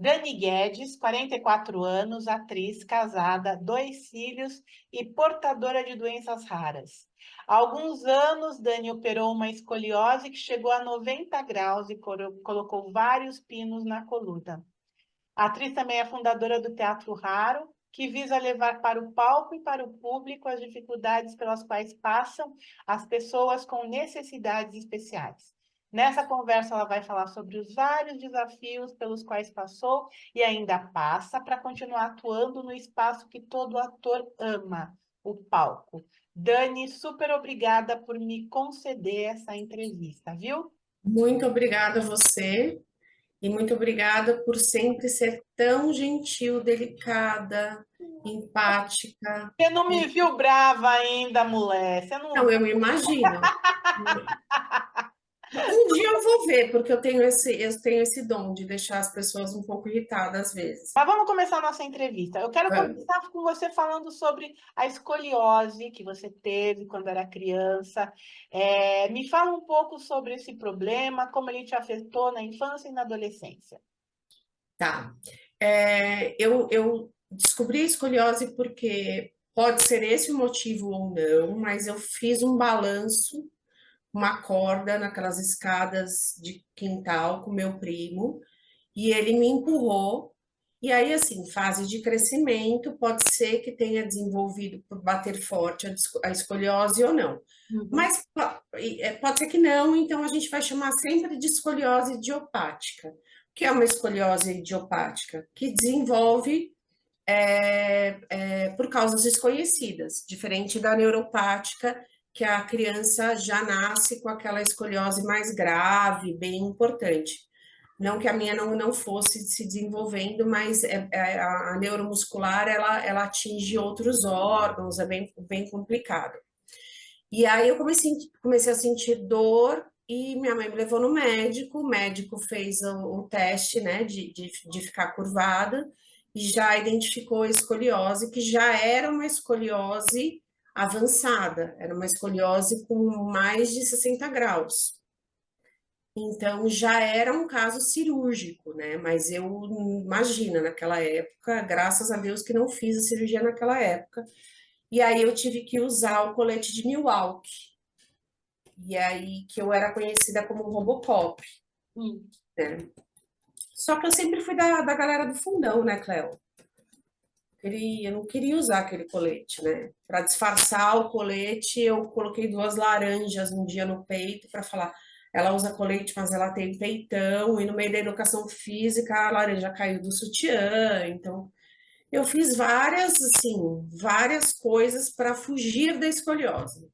Dani Guedes, 44 anos, atriz, casada, 2 filhos e portadora de doenças raras. Há alguns anos, Dani operou uma escoliose que chegou a 90 graus e colocou vários pinos na coluna. A atriz também é fundadora do Teatro Raro, que visa levar para o palco e para o público as dificuldades pelas quais passam as pessoas com necessidades especiais. Nessa conversa, ela vai falar sobre os vários desafios pelos quais passou e ainda passa para continuar atuando no espaço que todo ator ama, o palco. Dani, super obrigada por me conceder essa entrevista, viu? Muito obrigada a você e muito obrigada por sempre ser tão gentil, delicada, empática. Você não me viu brava ainda, mulher. Você não Não, eu imagino. Um dia eu vou ver, porque eu tenho esse dom de deixar as pessoas um pouco irritadas às vezes. Mas vamos começar a nossa entrevista. Eu quero começar com você falando sobre a escoliose que você teve quando era criança. Me fala um pouco sobre esse problema, como ele te afetou na infância e na adolescência. Tá. Eu descobri a escoliose porque pode ser esse o motivo ou não, mas eu fiz um balanço, uma corda naquelas escadas de quintal com meu primo, e ele me empurrou. E aí, assim, fase de crescimento, pode ser que tenha desenvolvido por bater forte a escoliose ou não. Uhum. Mas pode ser que não, então a gente vai chamar sempre de escoliose idiopática. O que é uma escoliose idiopática? Que desenvolve por causas desconhecidas, diferente da neuropática, que a criança já nasce com aquela escoliose mais grave, bem importante. Não que a minha não fosse se desenvolvendo, mas a neuromuscular, ela atinge outros órgãos, é bem complicado. E aí eu comecei a sentir dor e minha mãe me levou no médico, o médico fez o teste, né, de ficar curvada, e já identificou a escoliose, que já era uma escoliose avançada, era uma escoliose com mais de 60 graus. Então já era um caso cirúrgico, né? Mas eu imagina naquela época, graças a Deus que não fiz a cirurgia naquela época. E aí eu tive que usar o colete de Milwaukee. E aí que eu era conhecida como Robocop, Hum. né? Só que eu sempre fui da galera do fundão, né, Cléo? Eu não queria usar aquele colete, né? Para disfarçar o colete, eu coloquei 2 laranjas um dia no peito para falar. Ela usa colete, mas ela tem peitão, e no meio da educação física a laranja caiu do sutiã. Então, eu fiz várias coisas para fugir da escoliose.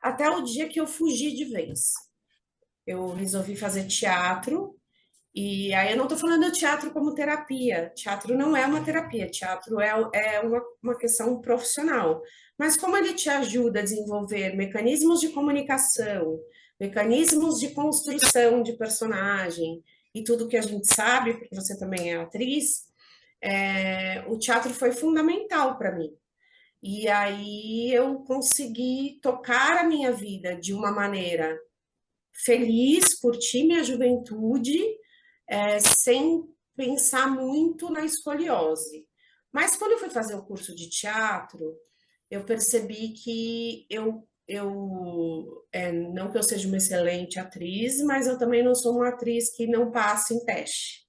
Até o dia que eu fugi de vez. Eu resolvi fazer teatro, e aí eu não estou falando do teatro como terapia. Teatro não é uma terapia, teatro é uma questão profissional. Mas como ele te ajuda a desenvolver mecanismos de comunicação, mecanismos de construção de personagem e tudo que a gente sabe, porque você também é atriz, o teatro foi fundamental para mim. E aí eu consegui tocar a minha vida de uma maneira feliz, curtir minha juventude, sem pensar muito na escoliose. Mas quando eu fui fazer o curso de teatro, eu percebi que não que eu seja uma excelente atriz, mas eu também não sou uma atriz que não passa em teste.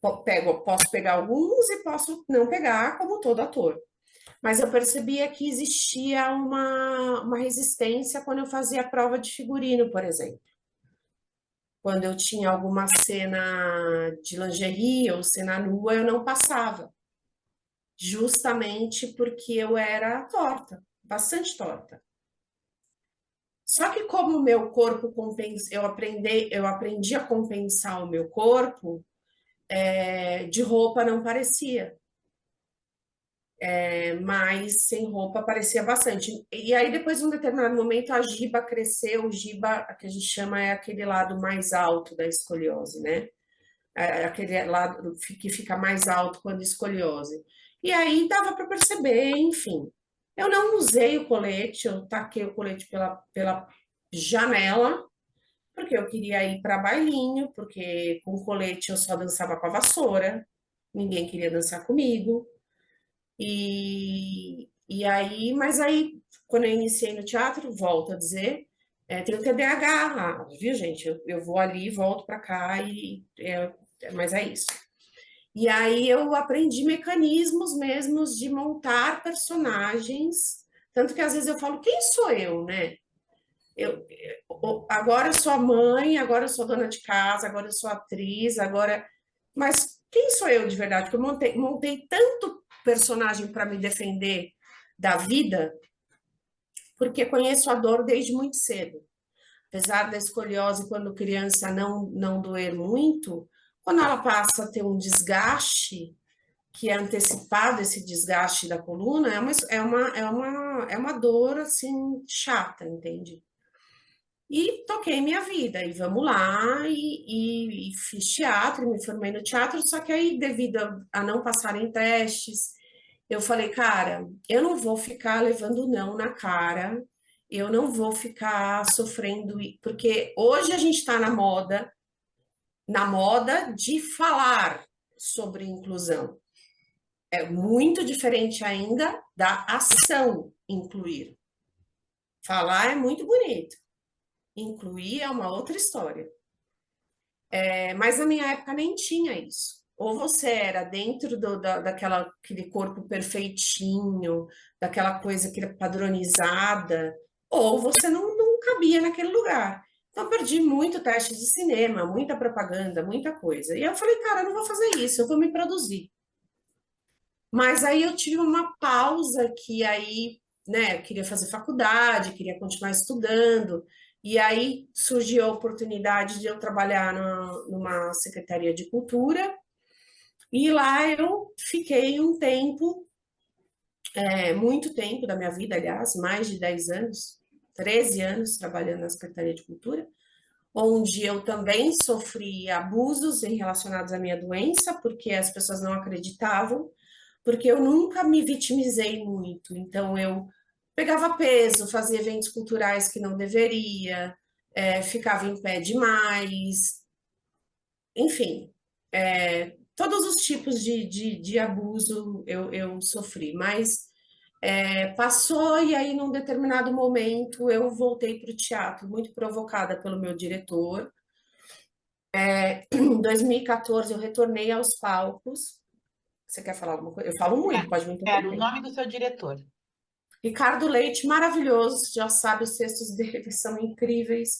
Posso pegar alguns e posso não pegar, como todo ator. Mas eu percebia que existia uma resistência quando eu fazia a prova de figurino, por exemplo. Quando eu tinha alguma cena de lingerie ou cena nua, eu não passava, justamente porque eu era torta, bastante torta. Só que como o meu corpo eu aprendi a compensar o meu corpo, de roupa não parecia, mas sem roupa parecia bastante. E aí depois, em um determinado momento, a giba cresceu, o giba, que a gente chama, é aquele lado mais alto da escoliose, né? Aquele lado que fica mais alto quando escoliose. E aí dava para perceber, enfim. Eu não usei o colete, eu taquei o colete pela janela porque eu queria ir para bailinho, porque com colete eu só dançava com a vassoura, ninguém queria dançar comigo. E aí, mas aí, quando eu iniciei no teatro, volto a dizer, tenho TDAH, viu, gente? Eu vou ali, volto para cá mas é isso. E aí eu aprendi mecanismos mesmos de montar personagens, tanto que às vezes eu falo, quem sou eu, né? Agora eu sou a mãe, agora eu sou dona de casa, agora eu sou atriz, agora. Mas quem sou eu de verdade? Porque eu montei tanto personagem para me defender da vida, porque conheço a dor desde muito cedo. Apesar da escoliose, quando criança, não doer muito, quando ela passa a ter um desgaste, que é antecipado esse desgaste da coluna, é uma dor assim chata, entende? E toquei minha vida, e vamos lá, e fiz teatro, me formei no teatro, só que aí, devido a não passar em testes, eu falei, cara, eu não vou ficar levando não na cara, eu não vou ficar sofrendo, porque hoje a gente está na moda de falar sobre inclusão. É muito diferente ainda da ação incluir. Falar é muito bonito, incluir é uma outra história. Mas na minha época nem tinha isso. Ou você era dentro daquele corpo perfeitinho, daquela coisa que era padronizada, ou você não cabia naquele lugar. Então, eu perdi muito teste de cinema, muita propaganda, muita coisa. E eu falei, cara, eu não vou fazer isso, eu vou me produzir. Mas aí eu tive uma pausa que aí, né, eu queria fazer faculdade, queria continuar estudando, e aí surgiu a oportunidade de eu trabalhar numa Secretaria de Cultura, e lá eu fiquei um tempo, muito tempo da minha vida, aliás, mais de 10 anos, 13 anos trabalhando na Secretaria de Cultura, onde eu também sofri abusos relacionados à minha doença, porque as pessoas não acreditavam, porque eu nunca me vitimizei muito. Então, eu pegava peso, fazia eventos culturais que não deveria, ficava em pé demais, enfim, todos os tipos de abuso eu sofri, mas passou e aí, num determinado momento, eu voltei para o teatro, muito provocada pelo meu diretor. Em 2014, eu retornei aos palcos. Você quer falar alguma coisa? Eu falo muito, pode me Quero o interromper. nome do seu diretor. Ricardo Leite, maravilhoso, já sabe, os textos dele são incríveis.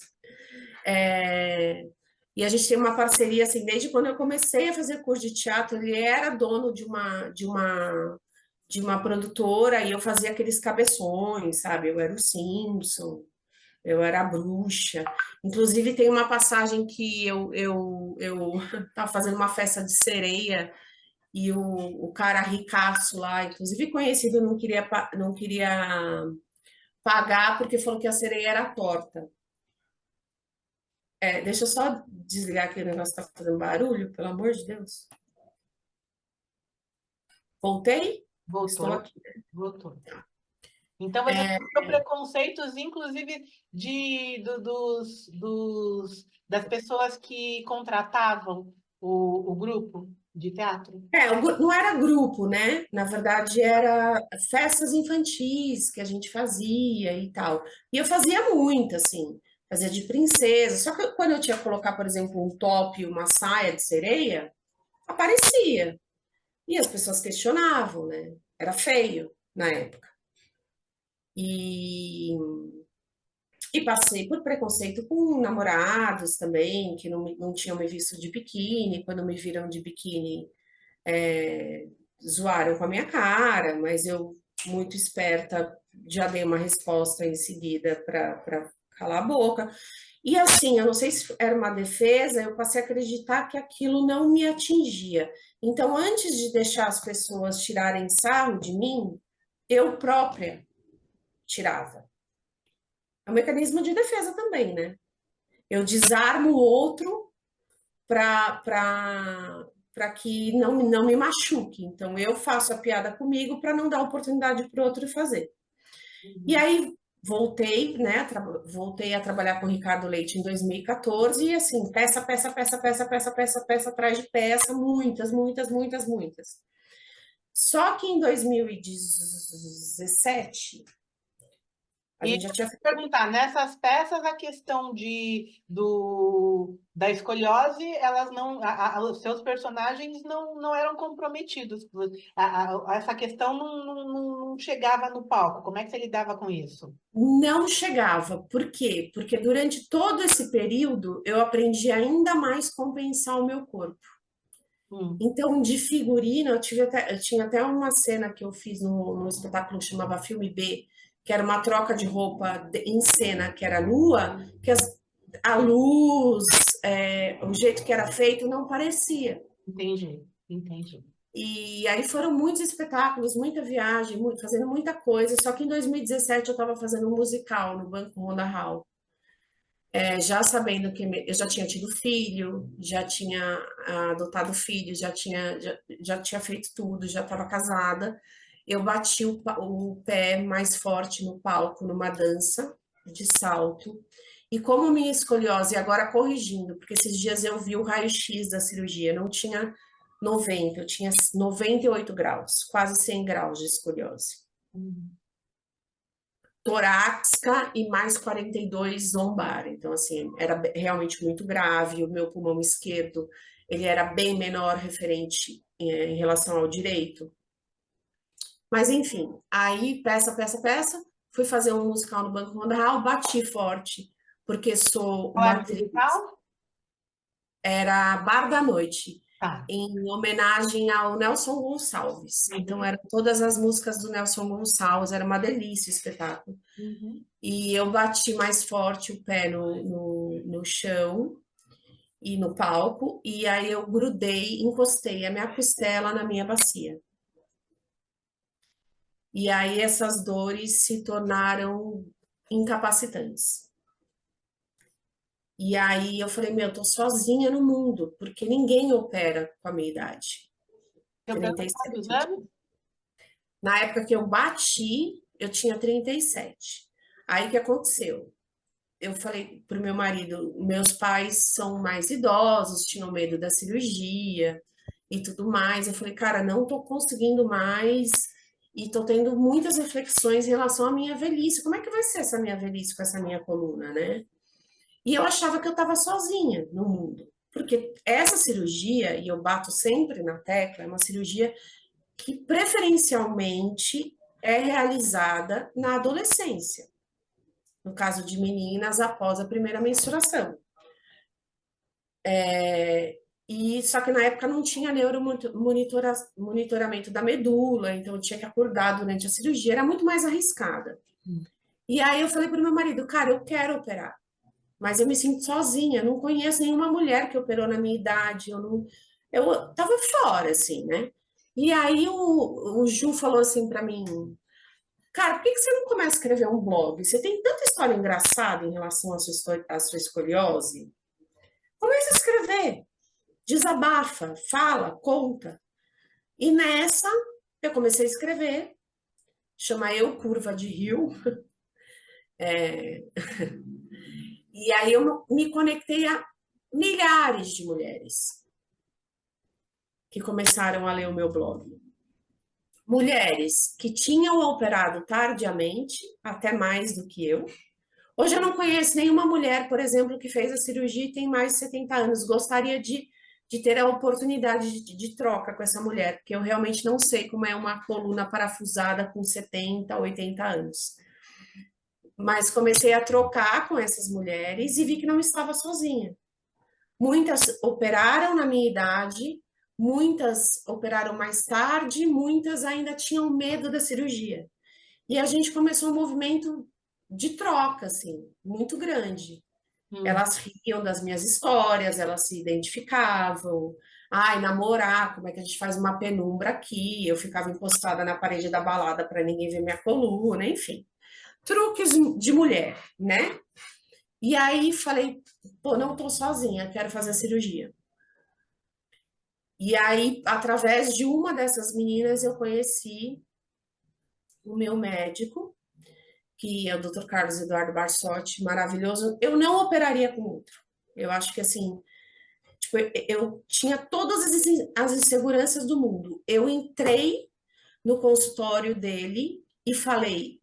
É, E a gente tem uma parceria, assim, desde quando eu comecei a fazer curso de teatro, ele era dono de uma produtora e eu fazia aqueles cabeções, sabe? Eu era o Simpson, eu era a bruxa. Inclusive, tem uma passagem que eu tava fazendo uma festa de sereia e o cara ricaço lá, inclusive conhecido, não queria pagar porque falou que a sereia era torta. Deixa eu só desligar aqui, o negócio tá fazendo barulho, pelo amor de Deus. Voltei? Estou Voltou, aqui. voltou. Então, você sofreu preconceitos, inclusive, das pessoas que contratavam o grupo de teatro? Não era grupo, né? Na verdade, era festas infantis que a gente fazia e tal. E eu fazia muito, assim, fazia de princesa. Só que quando eu tinha que colocar, por exemplo, um top e uma saia de sereia, aparecia. E as pessoas questionavam, né? Era feio na época. E, e passei por preconceito com namorados também, que não tinham me visto de biquíni. Quando me viram de biquíni, zoaram com a minha cara, mas eu, muito esperta, já dei uma resposta em seguida para calar a boca. E assim, eu não sei se era uma defesa, eu passei a acreditar que aquilo não me atingia. Então, antes de deixar as pessoas tirarem sarro de mim, eu própria tirava. É um mecanismo de defesa também, né? Eu desarmo o outro para que não me machuque. Então, eu faço a piada comigo para não dar oportunidade para o outro fazer. E Uhum. aí voltei, né? Voltei a trabalhar com o Ricardo Leite em 2014 e assim, peça, peça, peça, peça, peça, peça, peça atrás de peça, muitas, muitas, muitas, muitas. Só que em 2017, a E gente já tinha feito. perguntar, nessas peças, a questão da escoliose, elas não, os seus personagens não eram comprometidos. Essa questão não chegava no palco. Como é que você lidava com isso? Não chegava. Por quê? Porque durante todo esse período eu aprendi ainda mais compensar o meu corpo. Hum, Então, de figurino, eu tinha até uma cena que eu fiz no espetáculo que chamava Filme B, que era uma troca de roupa em cena, que era nua, que a luz, o jeito que era feito não parecia. entendi, entendi. E aí foram muitos espetáculos, muita viagem, fazendo muita coisa. Só que em 2017 eu estava fazendo um musical no Banco Ronda Hall. Já sabendo que eu já tinha tido filho, já tinha adotado filho, já tinha feito tudo, já estava casada. Eu bati o pé mais forte no palco, numa dança de salto. E como minha escoliose, agora corrigindo, porque esses dias eu vi o raio-x da cirurgia, não tinha 90, eu tinha 98 graus, quase 100 graus de escoliose Hum. torácica e mais 42 lombar. Então, assim, era realmente muito grave. O meu pulmão esquerdo, ele era bem menor referente em relação ao direito. Mas, enfim, aí, peça, peça, peça, fui fazer um musical no Banco Mondial, bati forte, porque sou Qual uma era o atriz. musical? Era Bar da Noite, Tá. em homenagem ao Nelson Gonçalves. Então, Uhum, eram todas as músicas do Nelson Gonçalves, era uma delícia o espetáculo. uhum. E eu bati mais forte o pé no chão e no palco, e aí eu grudei, encostei a minha costela na minha bacia. E aí essas dores se tornaram incapacitantes. E aí eu falei, meu, eu tô sozinha no mundo, porque ninguém opera com a minha idade, Você operou quantos 37. anos? Na época que eu bati, eu tinha 37. Aí o que aconteceu? Eu falei pro meu marido, meus pais são mais idosos, tinham medo da cirurgia e tudo mais. Eu falei, cara, não tô conseguindo mais e tô tendo muitas reflexões em relação à minha velhice. Como é que vai ser essa minha velhice com essa minha coluna, né? E eu achava que eu estava sozinha no mundo, porque essa cirurgia, e eu bato sempre na tecla, é uma cirurgia que preferencialmente é realizada na adolescência, no caso de meninas após a primeira menstruação. E só que na época não tinha monitoramento da medula, então eu tinha que acordar durante a cirurgia, era muito mais arriscada. Hum. E aí eu falei para o meu marido, cara, eu quero operar, mas eu me sinto sozinha, não conheço nenhuma mulher que operou na minha idade, eu tava fora, assim, né? E aí o Ju falou assim para mim, cara, por que que você não começa a escrever um blog? Você tem tanta história engraçada em relação à sua escoliose. Começa a escrever. Desabafa, fala, conta. E nessa, eu comecei a escrever, chama Eu Curva de Rio, e aí eu me conectei a milhares de mulheres que começaram a ler o meu blog. Mulheres que tinham operado tardiamente, até mais do que eu. Hoje eu não conheço nenhuma mulher, por exemplo, que fez a cirurgia e tem mais de 70 anos. Gostaria de ter a oportunidade de troca com essa mulher, porque eu realmente não sei como é uma coluna parafusada com 70, 80 anos. Mas comecei a trocar com essas mulheres e vi que não estava sozinha. Muitas operaram na minha idade, muitas operaram mais tarde, muitas ainda tinham medo da cirurgia. E a gente começou um movimento de troca, assim, muito grande. Hum. Elas riam das minhas histórias, elas se identificavam. Ai, namorar, como é que a gente faz uma penumbra aqui? Eu ficava encostada na parede da balada para ninguém ver minha coluna, enfim. Truques de mulher, né? E aí falei, pô, não tô sozinha, quero fazer a cirurgia. E aí, através de uma dessas meninas, eu conheci o meu médico, que é o Dr. Carlos Eduardo Barsotti, maravilhoso. Eu não operaria com outro. Eu acho que assim, tipo, eu tinha todas as inseguranças do mundo. Eu entrei no consultório dele e falei: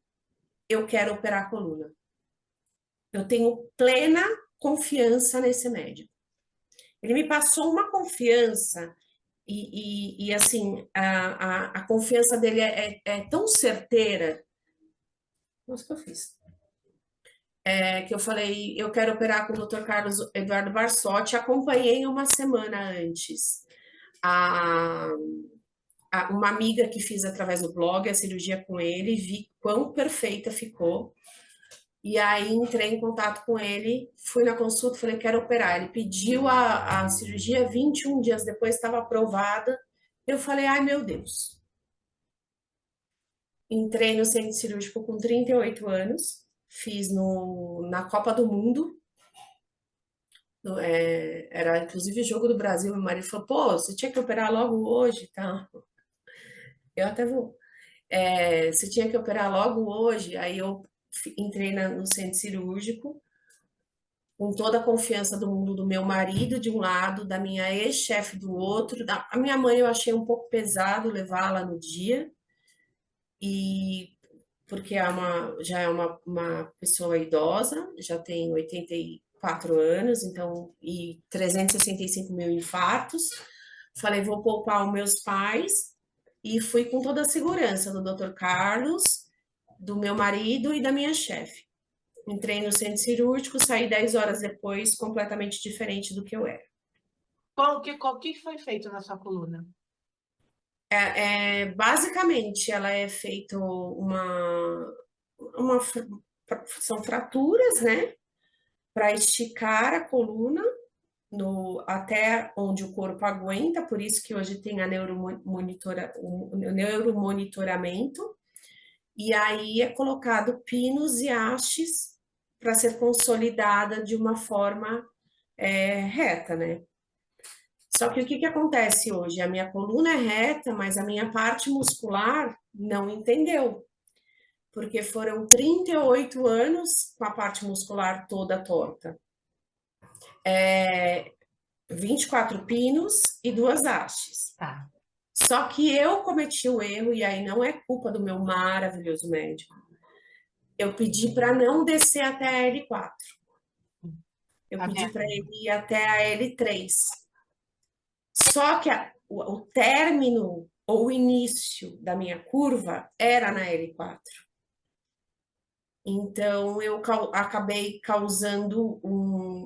eu quero operar a coluna. Eu tenho plena confiança nesse médico. Ele me passou uma confiança assim, a confiança dele é tão certeira. Nossa, o que eu fiz? Que eu falei, eu quero operar com o Dr. Carlos Eduardo Barsotti, acompanhei uma semana antes a, uma amiga que fiz através do blog a cirurgia com ele, vi quão perfeita ficou, e aí entrei em contato com ele, fui na consulta, falei, quero operar. Ele pediu a cirurgia, 21 dias depois estava aprovada, eu falei, ai meu Deus. Entrei no centro cirúrgico com 38 anos, fiz na Copa do Mundo, era inclusive jogo do Brasil. Meu marido falou: pô, você tinha que operar logo hoje, tá? Eu até vou. Você tinha que operar logo hoje. Aí eu entrei no centro cirúrgico, com toda a confiança do mundo do meu marido de um lado, da minha ex-chefe do outro. A minha mãe eu achei um pouco pesado levá-la no dia, e porque já é uma pessoa idosa, já tem 84 anos, então, e 365 mil infartos. Falei, vou poupar os meus pais, e fui com toda a segurança do Dr. Carlos, do meu marido e da minha chefe. Entrei no centro cirúrgico, saí 10 horas depois, completamente diferente do que eu era. O que foi feito na sua coluna? Basicamente, ela é feito uma, são fraturas, né? Para esticar a coluna até onde o corpo aguenta, por isso que hoje tem o neuromonitoramento, e aí é colocado pinos e hastes para ser consolidada de uma forma reta, né? Só que o que acontece hoje? A minha coluna é reta, mas a minha parte muscular não entendeu, porque foram 38 anos com a parte muscular toda torta. 24 pinos e 2 hastes. Tá. Só que eu cometi o erro, e aí não é culpa do meu maravilhoso médico. Eu pedi para não descer até a L4. Eu Tá pedi para vendo? ele ir até a L3. Só que o término ou o início da minha curva era na L4. Então, eu acabei causando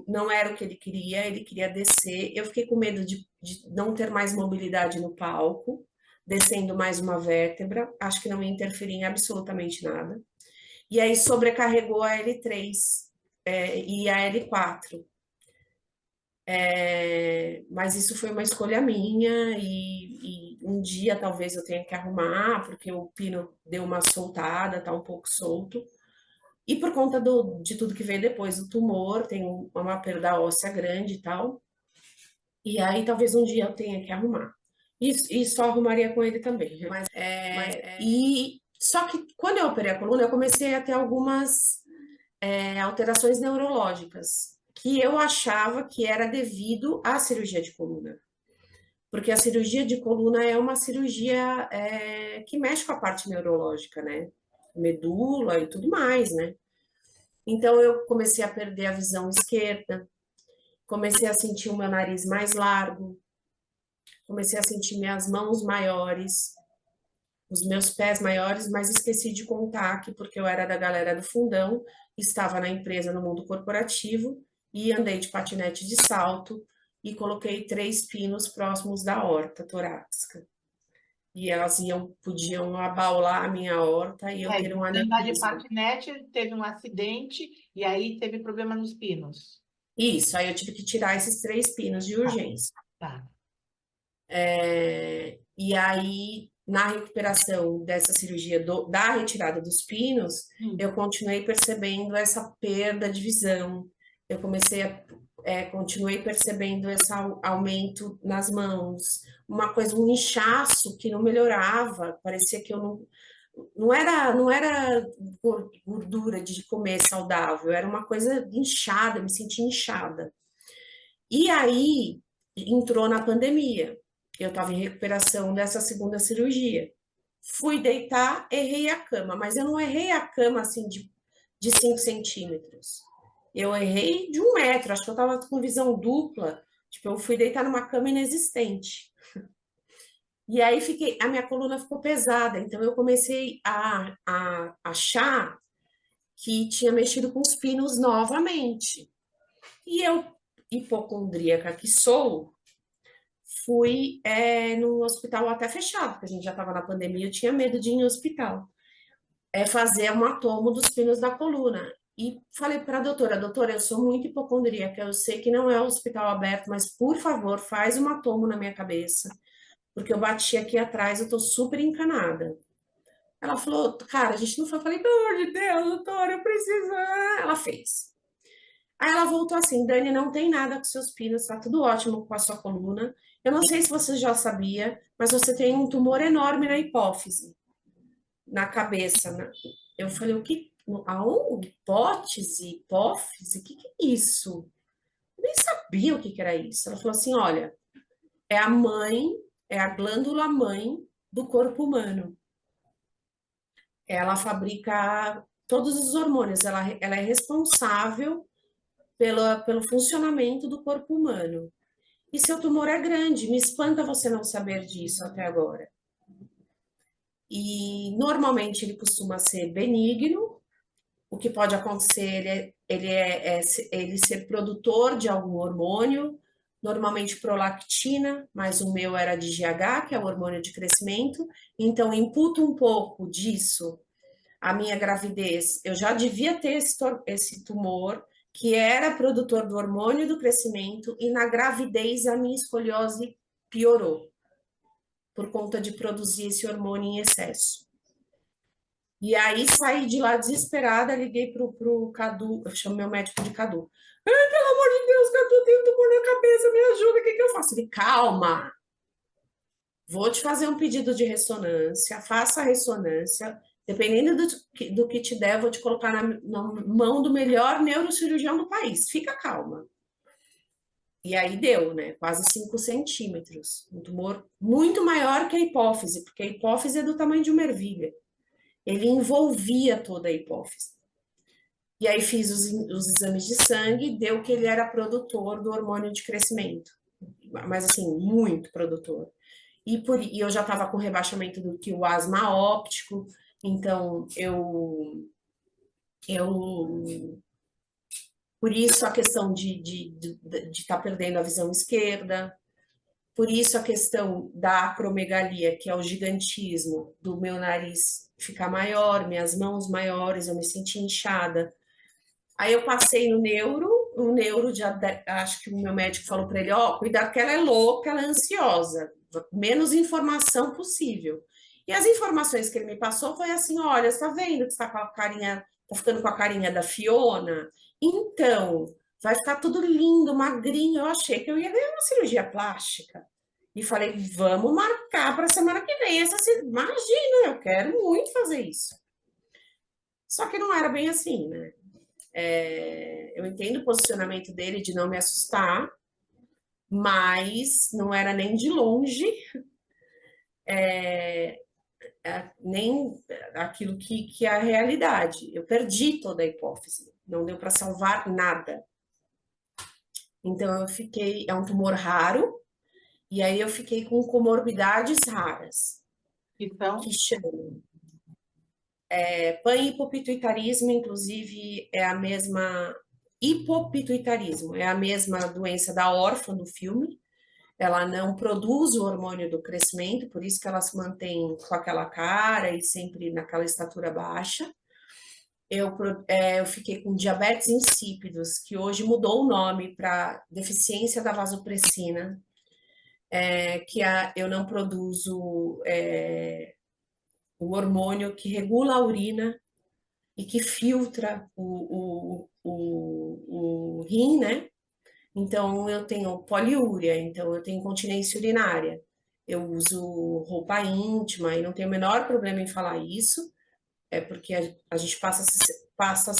não era o que ele queria descer. Eu fiquei com medo de não ter mais mobilidade no palco, descendo mais uma vértebra. Acho que não ia interferir em absolutamente nada. E aí sobrecarregou a L3, e a L4. Mas isso foi uma escolha minha, e um dia talvez eu tenha que arrumar, porque o pino deu uma soltada, tá um pouco solto. E por conta de tudo que veio depois, o tumor, tem uma perda óssea grande e tal. E aí talvez um dia eu tenha que arrumar. E só arrumaria com ele também. E só que quando eu operei a coluna, eu comecei a ter algumas alterações neurológicas, que eu achava que era devido à cirurgia de coluna. Porque a cirurgia de coluna é uma cirurgia que mexe com a parte neurológica, né? Medula e tudo mais, né? Então, eu comecei a perder a visão esquerda, comecei a sentir o meu nariz mais largo, comecei a sentir minhas mãos maiores, os meus pés maiores, mas esqueci de contar que, porque eu era da galera do fundão, estava na empresa, no mundo corporativo, e andei de patinete de salto e coloquei 3 pinos próximos da aorta torácica. E elas podiam abaular a minha aorta e eu ter um Você andar de aneurisma. patinete, teve um acidente e aí teve problema nos pinos. Isso, aí eu tive que tirar esses 3 pinos de Tá, urgência. tá. E aí, na recuperação dessa cirurgia da retirada dos pinos, Hum. eu continuei percebendo essa perda de visão. Eu continuei percebendo esse aumento nas mãos, um inchaço que não melhorava, parecia que eu não, não era gordura de comer saudável, era uma coisa inchada, me sentia inchada. E aí entrou na pandemia. Eu estava em recuperação dessa segunda cirurgia. Fui deitar, errei a cama, mas eu não errei a cama assim de 5 centímetros. Eu errei de 1 metro, acho que eu estava com visão dupla. Tipo, eu fui deitar numa cama inexistente. E aí a minha coluna ficou pesada, então eu comecei a achar que tinha mexido com os pinos novamente. E eu, hipocondríaca que sou, fui no hospital até fechado, porque a gente já estava na pandemia, eu tinha medo de ir em hospital, fazer um tomo dos pinos da coluna. E falei para a doutora, eu sou muito hipocondríaca, eu sei que não é um hospital aberto, mas por favor, faz uma tomo na minha cabeça, porque eu bati aqui atrás, eu tô super encanada. Ela falou, cara, a gente não foi. Eu falei, pelo amor de Deus, doutora, eu preciso. Ela fez. Aí ela voltou assim, Dani, não tem nada com seus pinos, tá tudo ótimo com a sua coluna. Eu não sei se você já sabia, mas você tem um tumor enorme na hipófise, na cabeça. Eu falei, o que? Aonde? Hipótese? Hipófise? O que é isso? Eu nem sabia o que era isso. Ela falou assim, olha, é a mãe, é a glândula mãe do corpo humano. Ela fabrica todos os hormônios, ela é responsável pelo funcionamento do corpo humano. E seu tumor é grande, me espanta você não saber disso até agora. E normalmente ele costuma ser benigno, o que pode acontecer é ele ser produtor de algum hormônio, normalmente prolactina, mas o meu era de GH, que é o hormônio de crescimento, então imputo um pouco disso a minha gravidez, eu já devia ter esse tumor, que era produtor do hormônio do crescimento, e na gravidez a minha escoliose piorou, por conta de produzir esse hormônio em excesso. E aí saí de lá desesperada, liguei pro Cadu, eu chamo meu médico de Cadu. Ai, pelo amor de Deus, Cadu, tem um tumor na cabeça, me ajuda, o que que eu faço? Ele, calma, vou te fazer um pedido de ressonância, faça a ressonância. Dependendo do que te der, eu vou te colocar na mão do melhor neurocirurgião do país. Fica calma. E aí deu, né? Quase 5 centímetros. Um tumor muito maior que a hipófise, porque a hipófise é do tamanho de uma ervilha. Ele envolvia toda a hipófise. E aí fiz os exames de sangue, deu que ele era produtor do hormônio de crescimento. Mas assim, muito produtor. E eu já estava com rebaixamento do que o asma óptico, então eu por isso a questão de estar perdendo a visão esquerda, por isso a questão da acromegalia, que é o gigantismo do meu nariz ficar maior, minhas mãos maiores, eu me senti inchada. Aí eu passei no neuro, o neuro já, acho que o meu médico falou para ele, ó, cuidado que ela é louca, ela é ansiosa, menos informação possível. E as informações que ele me passou foi assim, olha, você tá vendo que você tá com a carinha, tá ficando com a carinha da Fiona? Então, vai ficar tudo lindo, magrinho. Eu achei que eu ia ganhar uma cirurgia plástica. E falei, vamos marcar para a semana que vem essa cirurgia. Imagina, eu quero muito fazer isso. Só que não era bem assim, né? Eu entendo o posicionamento dele de não me assustar, mas não era nem de longe nem aquilo que é a realidade. Eu perdi toda a hipófise, não deu para salvar nada. Então eu fiquei, é um tumor raro, e aí eu fiquei com comorbidades raras, Então, que chamam panhipopituitarismo, inclusive é a mesma hipopituitarismo, é a mesma doença da órfã do filme. Ela não produz o hormônio do crescimento, por isso que ela se mantém com aquela cara e sempre naquela estatura baixa. Eu fiquei com diabetes insípidos, que hoje mudou o nome para deficiência da vasopressina, eu não produzo o hormônio que regula a urina e que filtra o rim, né? Então, eu tenho poliúria, então eu tenho incontinência urinária. eu uso roupa íntima e não tenho o menor problema em falar isso, porque a gente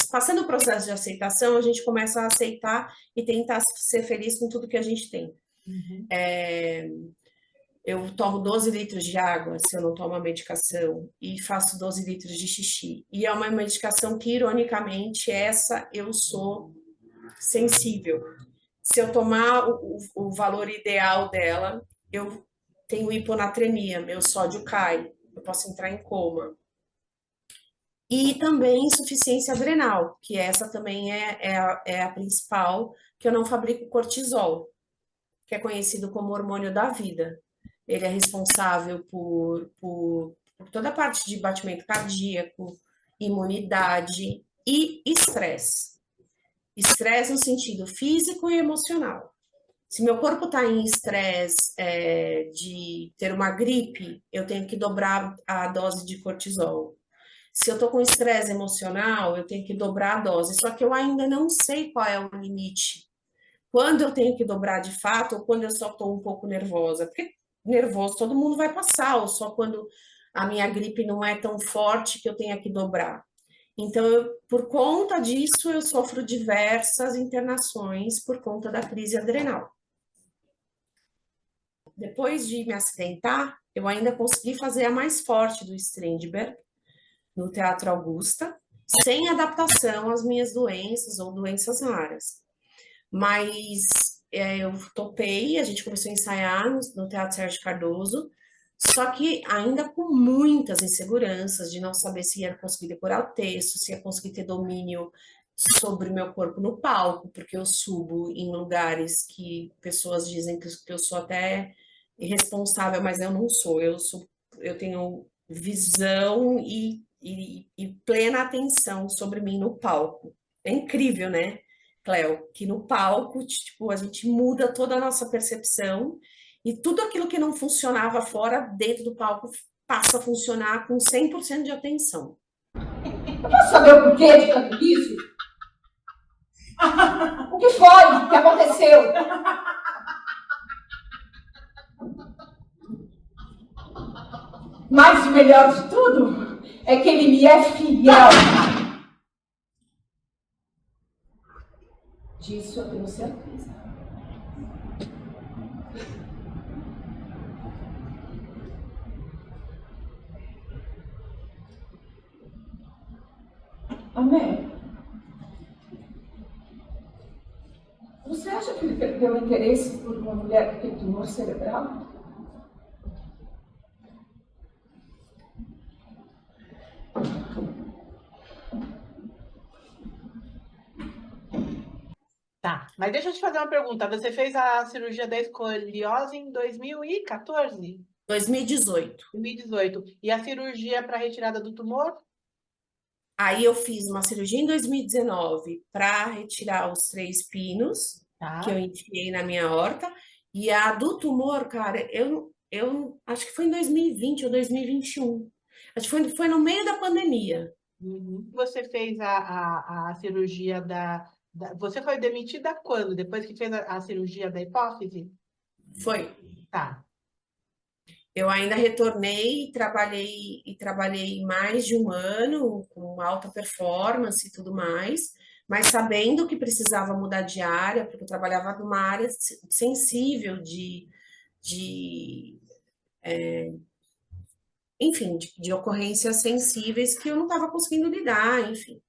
passando o processo de aceitação, a gente começa a aceitar e tentar ser feliz com tudo que a gente tem. Uhum. Eu tomo 12 litros de água se eu não tomo a medicação e faço 12 litros de xixi. E é uma medicação que, ironicamente, essa eu sou sensível. Se eu tomar o valor ideal dela, eu tenho hiponatremia, meu sódio cai, eu posso entrar em coma. E também insuficiência adrenal, que essa também é a principal, que eu não fabrico cortisol, que é conhecido como hormônio da vida. Ele é responsável por toda a parte de batimento cardíaco, imunidade e estresse. Estresse no sentido físico e emocional. Se meu corpo está em estresse de ter uma gripe, eu tenho que dobrar a dose de cortisol. Se eu estou com estresse emocional, eu tenho que dobrar a dose. Só que eu ainda não sei qual é o limite. Quando eu tenho que dobrar de fato, ou quando eu só estou um pouco nervosa. Porque nervoso todo mundo vai passar, ou só quando a minha gripe não é tão forte que eu tenha que dobrar. Então, por conta disso, eu sofro diversas internações por conta da crise adrenal. Depois de me acidentar, eu ainda consegui fazer a mais forte do Strindberg, no Teatro Augusta, sem adaptação às minhas doenças ou doenças raras. Mas eu topei, a gente começou a ensaiar no Teatro Sérgio Cardoso, só que ainda com muitas inseguranças de não saber se ia conseguir decorar o texto, se ia conseguir ter domínio sobre o meu corpo no palco, porque eu subo em lugares que pessoas dizem que eu sou até irresponsável, mas eu não sou. Eu tenho visão e plena atenção sobre mim no palco. É incrível, né, Cléo? Que no palco, tipo, a gente muda toda a nossa percepção e tudo aquilo que não funcionava fora, dentro do palco, passa a funcionar com 100% de atenção. Eu posso saber o porquê de tudo isso? O que foi? O que aconteceu? Mas o melhor de tudo é que ele me é fiel. Disso eu tenho certeza. Amém. Você acha que ele perdeu o interesse por uma mulher que tem tumor cerebral? Tá, mas deixa eu te fazer uma pergunta. Você fez a cirurgia da escoliose em 2014? 2018. 2018. E a cirurgia para retirada do tumor? Aí eu fiz uma cirurgia em 2019 para retirar os 3 pinos que eu Tá. enfiei na minha horta. E a do tumor, cara, eu acho que foi em 2020 ou 2021. Acho que foi no meio da pandemia. Uhum. Você fez a cirurgia Você foi demitida quando? Depois que fez a cirurgia da hipófise? Foi. Tá. Eu ainda retornei e trabalhei mais de um ano com alta performance e tudo mais, mas sabendo que precisava mudar de área, porque eu trabalhava numa área sensível de enfim, de ocorrências sensíveis que eu não estava conseguindo lidar, enfim.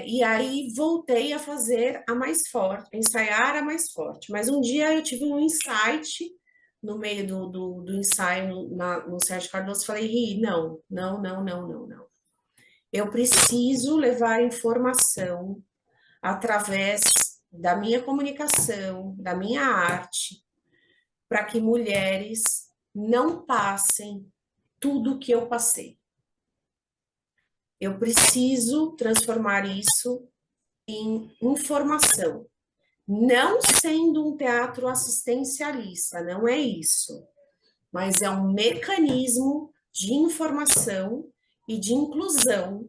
E aí voltei a fazer a mais forte, a ensaiar a mais forte. Mas um dia eu tive um insight no meio do ensaio no Sérgio Cardoso, falei, Ri, não, não, não, não, não, não. Eu preciso levar informação através da minha comunicação, da minha arte, para que mulheres não passem tudo que eu passei. Eu preciso transformar isso em informação, não sendo um teatro assistencialista, não é isso, mas é um mecanismo de informação e de inclusão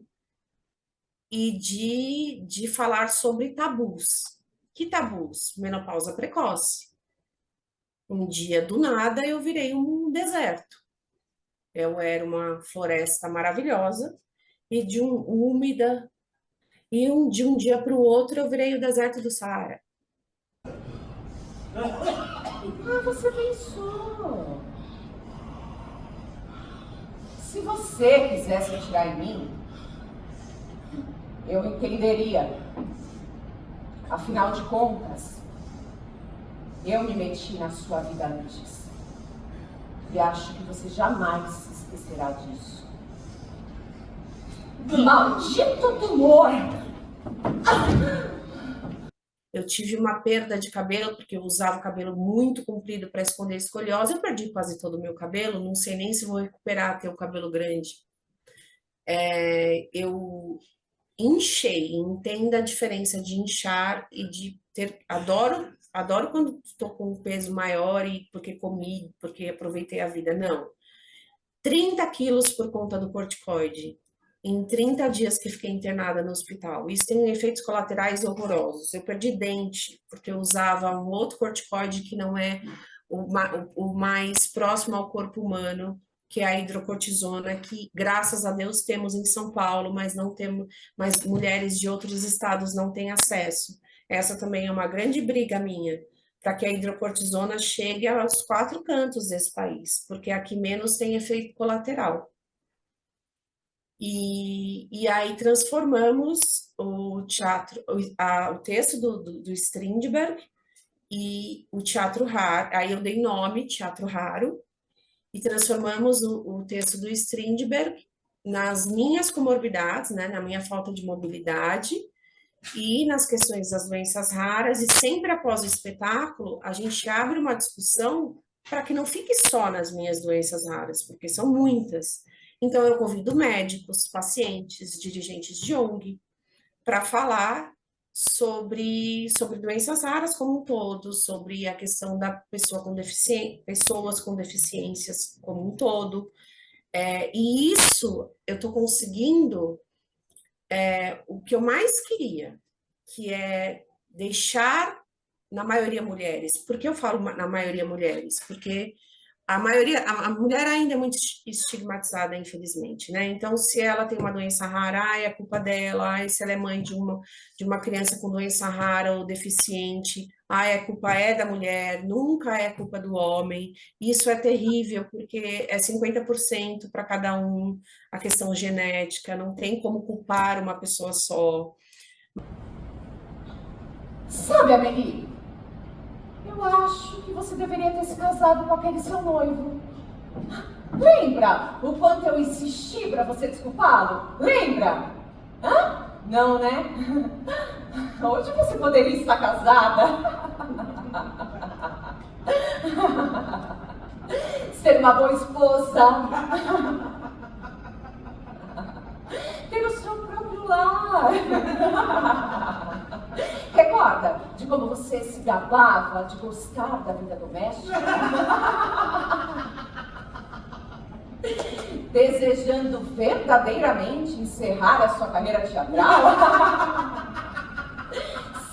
e de falar sobre tabus. Que tabus? Menopausa precoce. Um dia, do nada, eu virei um deserto. Eu era uma floresta maravilhosa e úmida, e de um dia para o outro eu virei o deserto do Saara. Ah, você pensou. Se você quisesse atirar em mim, eu entenderia. Afinal de contas, eu me meti na sua vida antes. E acho que você jamais se esquecerá disso. Maldito tumor! Eu tive uma perda de cabelo, porque eu usava o cabelo muito comprido para esconder a escoliose. Eu perdi quase todo o meu cabelo, não sei nem se vou recuperar ter o cabelo grande. Eu inchei, entenda a diferença de inchar e de ter. Adoro quando estou com um peso maior e porque comi, porque aproveitei a vida. Não. 30 quilos por conta do corticoide. Em 30 dias que fiquei internada no hospital. Isso tem efeitos colaterais horrorosos. Eu perdi dente, porque eu usava um outro corticoide que não é o mais próximo ao corpo humano, que é a hidrocortisona, que graças a Deus temos em São Paulo, mas não temos, mas mulheres de outros estados não têm acesso. Essa também é uma grande briga minha, para que a hidrocortisona chegue aos 4 cantos desse país, porque aqui menos tem efeito colateral. E aí transformamos o teatro, o texto do Strindberg e o teatro raro, aí eu dei nome, teatro raro, e transformamos o texto do Strindberg nas minhas comorbidades, né, na minha falta de mobilidade, e nas questões das doenças raras, e sempre após o espetáculo, a gente abre uma discussão para que não fique só nas minhas doenças raras, porque são muitas. Então, eu convido médicos, pacientes, dirigentes de ONG, para falar sobre doenças raras como um todo, sobre a questão da pessoa com pessoas com deficiências como um todo. E isso eu estou conseguindo o que eu mais queria, que é deixar, na maioria mulheres. Por que eu falo na maioria mulheres? Porque a mulher ainda é muito estigmatizada, infelizmente, né? Então, se ela tem uma doença rara, é culpa dela. Se ela é mãe de uma criança com doença rara ou deficiente, a culpa é da mulher, nunca é culpa do homem. Isso é terrível, porque é 50% para cada um a questão genética, não tem como culpar uma pessoa só. Sabe, Amelie, eu acho que você deveria ter se casado com aquele seu noivo. Lembra o quanto eu insisti para você desculpá-lo? Lembra? Hã? Não, né? Hoje você poderia estar casada. Ser uma boa esposa. Ter o seu próprio lar. Recorda de como você se gabava de gostar da vida doméstica? Desejando verdadeiramente encerrar a sua carreira teatral?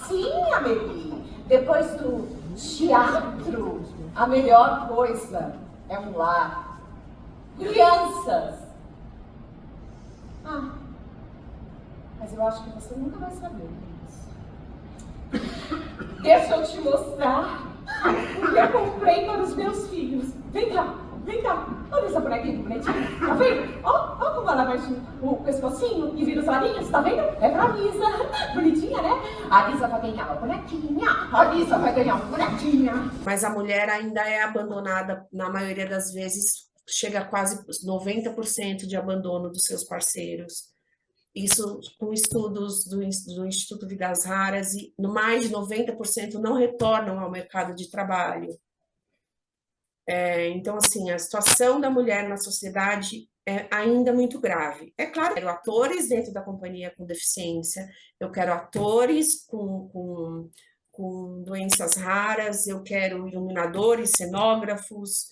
Sim, Amelie. Depois do teatro, a melhor coisa é um lar. Crianças. Mas eu acho que você nunca vai saber disso. Deixa eu te mostrar o que eu comprei para os meus filhos. Vem cá. Olha essa bonequinha bonitinha. Tá vendo? Ó como ela mexe o pescocinho e vira os olhinhos, tá vendo? É pra Lisa. Bonitinha, né? A Lisa vai ganhar uma bonequinha. A Lisa vai ganhar uma bonequinha. Mas a mulher ainda é abandonada, na maioria das vezes, chega a quase 90% de abandono dos seus parceiros. Isso com estudos do Instituto Vidas Raras, e mais de 90% não retornam ao mercado de trabalho. Então, assim, a situação da mulher na sociedade é ainda muito grave. É claro, eu quero atores dentro da companhia com deficiência, eu quero atores com doenças raras, eu quero iluminadores, cenógrafos,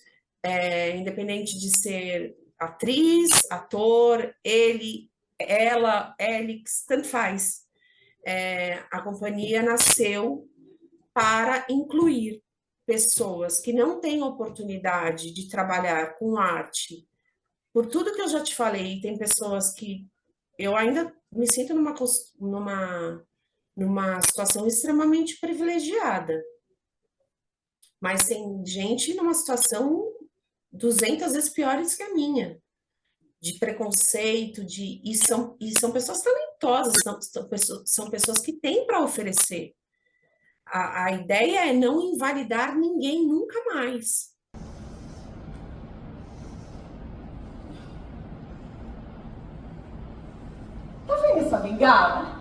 independente de ser atriz, ator, ele, ela, Elix, tanto faz. A companhia nasceu para incluir pessoas que não têm oportunidade de trabalhar com arte, por tudo que eu já te falei, tem pessoas que eu ainda me sinto numa situação extremamente privilegiada, mas tem gente numa situação 200 vezes piores que a minha, de preconceito, e são pessoas talentosas, são pessoas que têm para oferecer. A ideia é não invalidar ninguém nunca mais. Tá vendo essa bengala?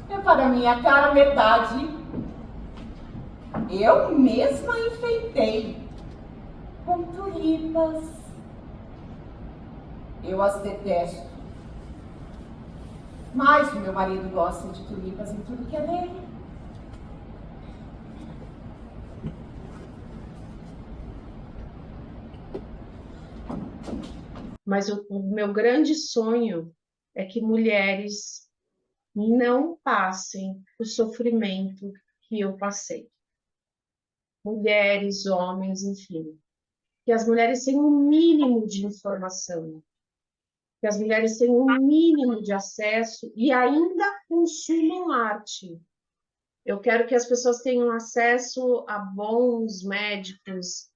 É para minha cara metade. Eu mesma enfeitei com tulipas. Eu as detesto. Mas o meu marido gosta de tulipas em tudo que é dele. Mas o meu grande sonho é que mulheres não passem o sofrimento que eu passei. Mulheres, homens, enfim. Que as mulheres tenham um mínimo de informação, que as mulheres tenham um mínimo de acesso e ainda consumam arte. Eu quero que as pessoas tenham acesso a bons médicos,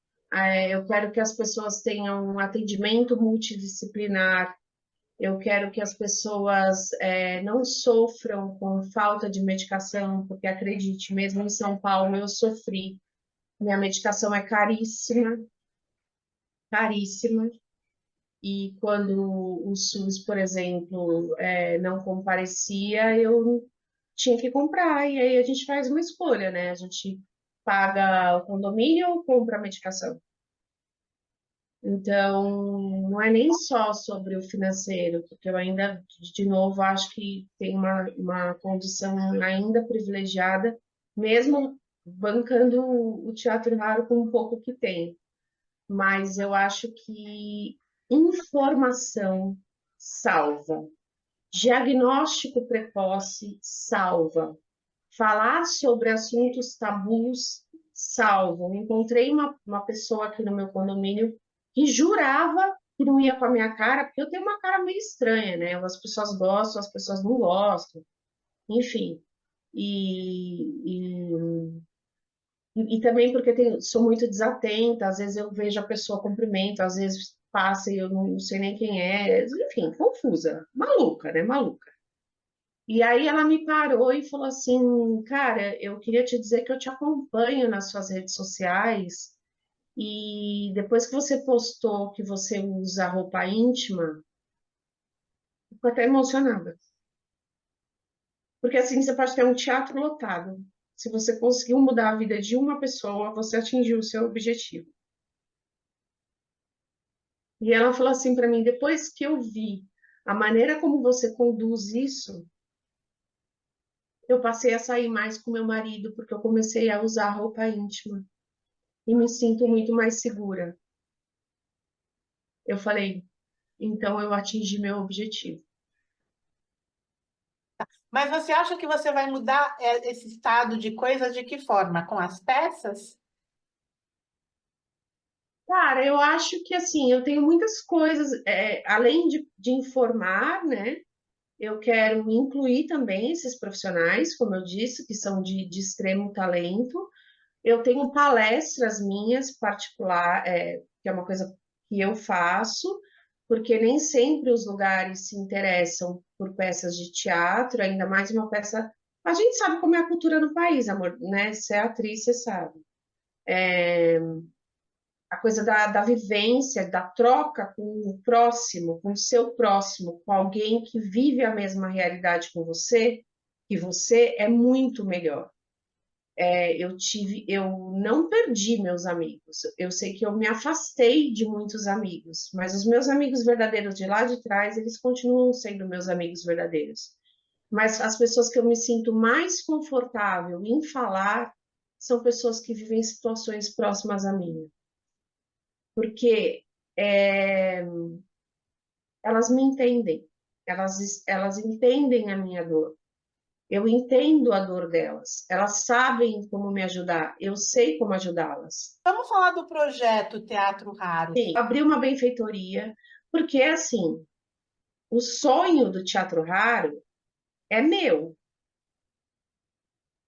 eu quero que as pessoas tenham um atendimento multidisciplinar, eu quero que as pessoas não sofram com falta de medicação, porque acredite, mesmo em São Paulo eu sofri. Minha medicação é caríssima, caríssima. E quando o SUS, por exemplo, não comparecia, eu tinha que comprar. E aí a gente faz uma escolha, né? A gente paga o condomínio ou compra a medicação. Então, não é nem só sobre o financeiro, porque eu ainda, de novo, acho que tem uma condição ainda privilegiada, mesmo bancando o Teatro Raro com um pouco que tem. Mas eu acho que informação salva, diagnóstico precoce salva, falar sobre assuntos tabus salva. Eu encontrei uma pessoa aqui no meu condomínio que jurava que não ia com a minha cara, porque eu tenho uma cara meio estranha, né? As pessoas gostam, as pessoas não gostam, enfim. E e também porque sou muito desatenta, às vezes eu vejo a pessoa cumprimento, às vezes passa e eu não sei nem quem é, enfim, confusa, maluca, né? Maluca. E aí ela me parou e falou assim, cara, eu queria te dizer que eu te acompanho nas suas redes sociais e depois que você postou que você usa roupa íntima, fico até emocionada. Porque assim você pode ter um teatro lotado. Se você conseguiu mudar a vida de uma pessoa, você atingiu o seu objetivo. E ela falou assim para mim, depois que eu vi a maneira como você conduz isso, eu passei a sair mais com meu marido, porque eu comecei a usar roupa íntima e me sinto muito mais segura. Eu falei, então eu atingi meu objetivo. Mas você acha que você vai mudar esse estado de coisas de que forma? Com as peças? Cara, eu acho que assim, eu tenho muitas coisas, além de informar, né? Eu quero incluir também esses profissionais, como eu disse, que são de extremo talento. Eu tenho palestras minhas particular, que é uma coisa que eu faço, porque nem sempre os lugares se interessam por peças de teatro, ainda mais uma peça. A gente sabe como é a cultura no país, amor, né? Você é atriz, você sabe. A coisa da vivência, da troca com o próximo, com o seu próximo, com alguém que vive a mesma realidade que você é muito melhor. Eu não perdi meus amigos. Eu sei que eu me afastei de muitos amigos, mas os meus amigos verdadeiros de lá de trás, eles continuam sendo meus amigos verdadeiros. Mas as pessoas que eu me sinto mais confortável em falar são pessoas que vivem situações próximas a mim, porque é, elas me entendem, elas entendem a minha dor. Eu entendo a dor delas. Elas sabem como me ajudar. Eu sei como ajudá-las. Vamos falar do projeto Teatro Raro. Sim, abri uma benfeitoria, porque assim, o sonho do Teatro Raro é meu,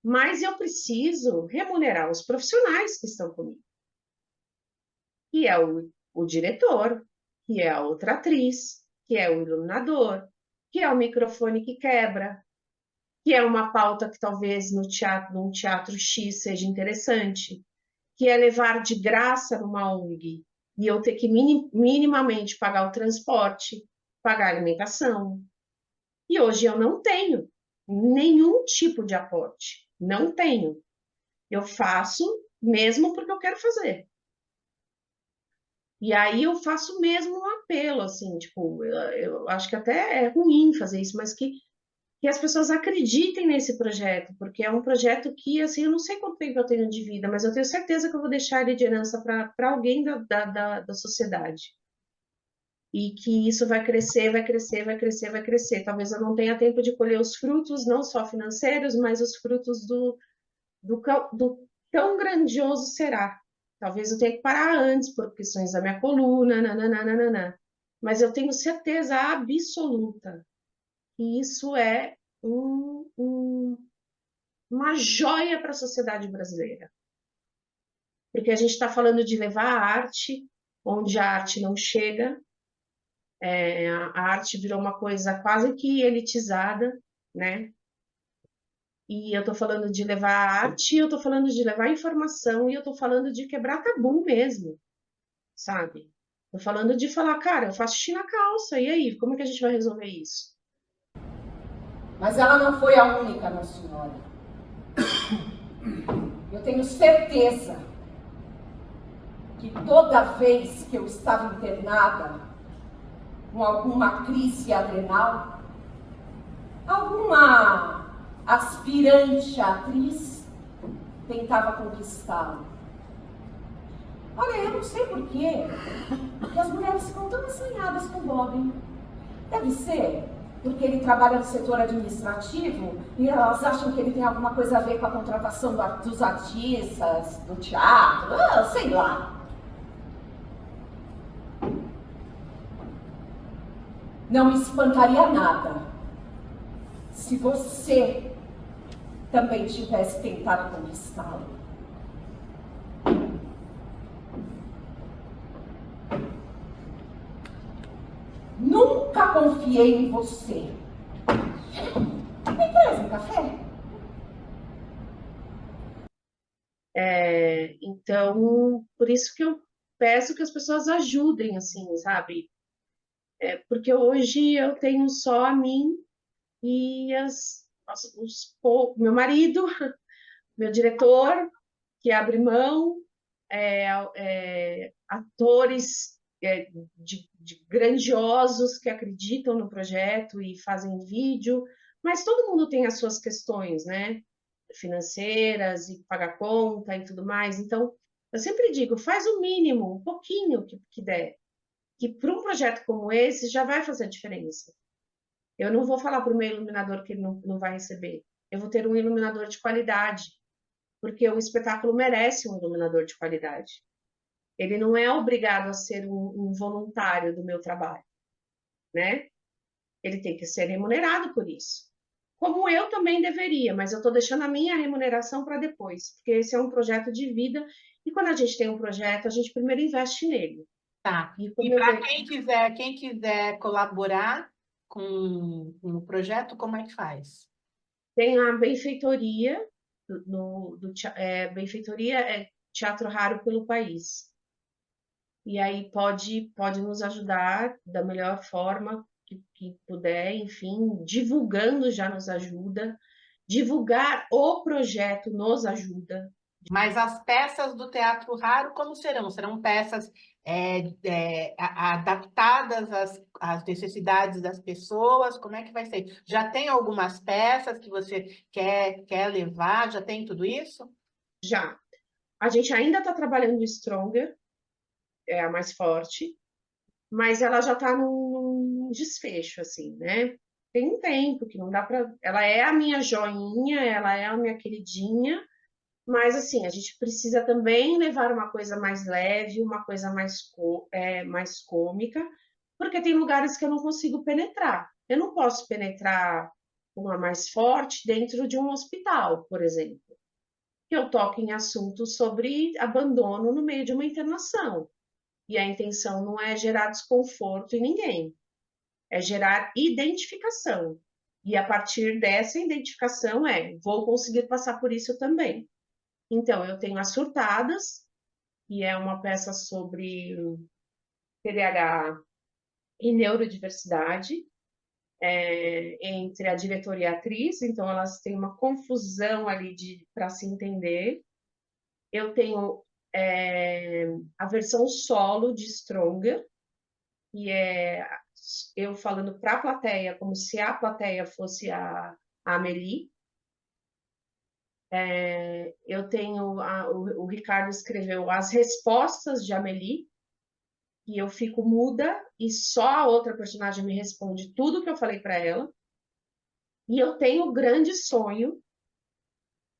mas eu preciso remunerar os profissionais que estão comigo, que é o diretor, que é a outra atriz, que é o iluminador, que é o microfone que quebra, que é uma pauta que talvez no teatro, num teatro X seja interessante, que é levar de graça numa ONG e eu ter que minimamente pagar o transporte, pagar a alimentação. E hoje eu não tenho nenhum tipo de aporte, não tenho. Eu faço mesmo porque eu quero fazer. E aí eu faço mesmo um apelo, assim, tipo, eu acho que até é ruim fazer isso, mas que as pessoas acreditem nesse projeto, porque é um projeto que, assim, eu não sei quanto tempo eu tenho de vida, mas eu tenho certeza que eu vou deixar ele de herança para alguém da sociedade. E que isso vai crescer, vai crescer, vai crescer, vai crescer. Talvez eu não tenha tempo de colher os frutos, não só financeiros, mas os frutos do tão grandioso será. Talvez eu tenha que parar antes por questões da minha coluna, nananana. Mas eu tenho certeza absoluta que isso é uma joia para a sociedade brasileira. Porque a gente está falando de levar a arte onde a arte não chega, a arte virou uma coisa quase que elitizada, né? E eu estou falando de levar a arte, eu estou falando de levar informação, e eu estou falando de quebrar tabu mesmo, sabe? Estou falando de falar, cara, eu faço xixi na calça, e aí, como é que a gente vai resolver isso? Mas ela não foi a única, minha senhora. Eu tenho certeza que toda vez que eu estava internada com alguma crise adrenal, alguma aspirante atriz tentava conquistá-lo. Olha, eu não sei porquê, porque as mulheres ficam tão assanhadas com o Bob. Deve ser porque ele trabalha no setor administrativo e elas acham que ele tem alguma coisa a ver com a contratação dos artistas, do teatro, sei lá. Não me espantaria nada se você também tivesse tentado conquistá-lo. Nunca confiei em você. Me traz um café? Então, por isso que eu peço que as pessoas ajudem, assim, sabe? Porque hoje eu tenho só a mim e meu marido, meu diretor, que abre mão, atores de grandiosos que acreditam no projeto e fazem vídeo, mas todo mundo tem as suas questões, né? Financeiras e pagar conta e tudo mais. Então, eu sempre digo, faz o mínimo, um pouquinho que der, que para um projeto como esse já vai fazer a diferença. Eu não vou falar para o meu iluminador que ele não vai receber. Eu vou ter um iluminador de qualidade, porque o espetáculo merece um iluminador de qualidade. Ele não é obrigado a ser um voluntário do meu trabalho, né? Ele tem que ser remunerado por isso. Como eu também deveria, mas eu estou deixando a minha remuneração para depois, porque esse é um projeto de vida, e quando a gente tem um projeto, a gente primeiro investe nele. Tá. E para quem quiser colaborar com o projeto, como é que faz? Tem a benfeitoria, benfeitoria é Teatro Raro pelo País. E aí pode nos ajudar da melhor forma que puder, enfim, divulgando já nos ajuda, divulgar o projeto nos ajuda. Mas as peças do Teatro Raro, como serão? Serão peças adaptadas às necessidades das pessoas? Como é que vai ser? Já tem algumas peças que você quer levar? Já tem tudo isso? Já. A gente ainda está trabalhando o Stronger, é a mais forte, mas ela já está num desfecho, assim, né? tem um tempo que não dá para. Ela é a minha joinha, ela é a minha queridinha, mas assim, a gente precisa também levar uma coisa mais leve, uma coisa mais cômica, porque tem lugares que eu não consigo penetrar. Eu não posso penetrar uma mais forte dentro de um hospital, por exemplo, que eu toco em assuntos sobre abandono no meio de uma internação. E a intenção não é gerar desconforto em ninguém, é gerar identificação. E a partir dessa identificação vou conseguir passar por isso também. Então, eu tenho As Surtadas, que é uma peça sobre TDAH e neurodiversidade, entre a diretora e a atriz, então elas têm uma confusão ali para se entender. Eu tenho a versão solo de Stronger, que é eu falando para a plateia, como se a plateia fosse a Amélie. Eu tenho, o Ricardo escreveu As Respostas de Amélie, e eu fico muda e só a outra personagem me responde tudo que eu falei para ela. E eu tenho o grande sonho,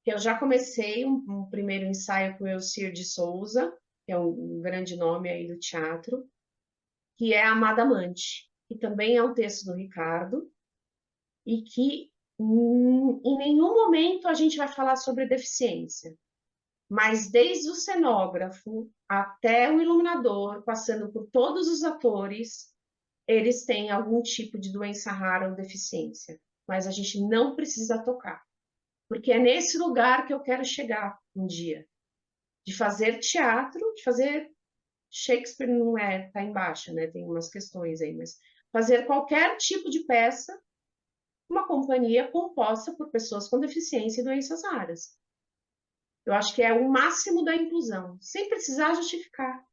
que eu já comecei um primeiro ensaio com o Elcir de Souza, que é um grande nome aí do teatro, que é Amada Amante, que também é um texto do Ricardo, e que em nenhum momento a gente vai falar sobre deficiência, mas desde o cenógrafo até o iluminador, passando por todos os atores, eles têm algum tipo de doença rara ou deficiência, mas a gente não precisa tocar, porque é nesse lugar que eu quero chegar um dia, de fazer teatro, de fazer Shakespeare não tá embaixo, né? Tem umas questões aí, mas fazer qualquer tipo de peça, uma companhia composta por pessoas com deficiência e doenças raras. Eu acho que é o máximo da inclusão, sem precisar justificar.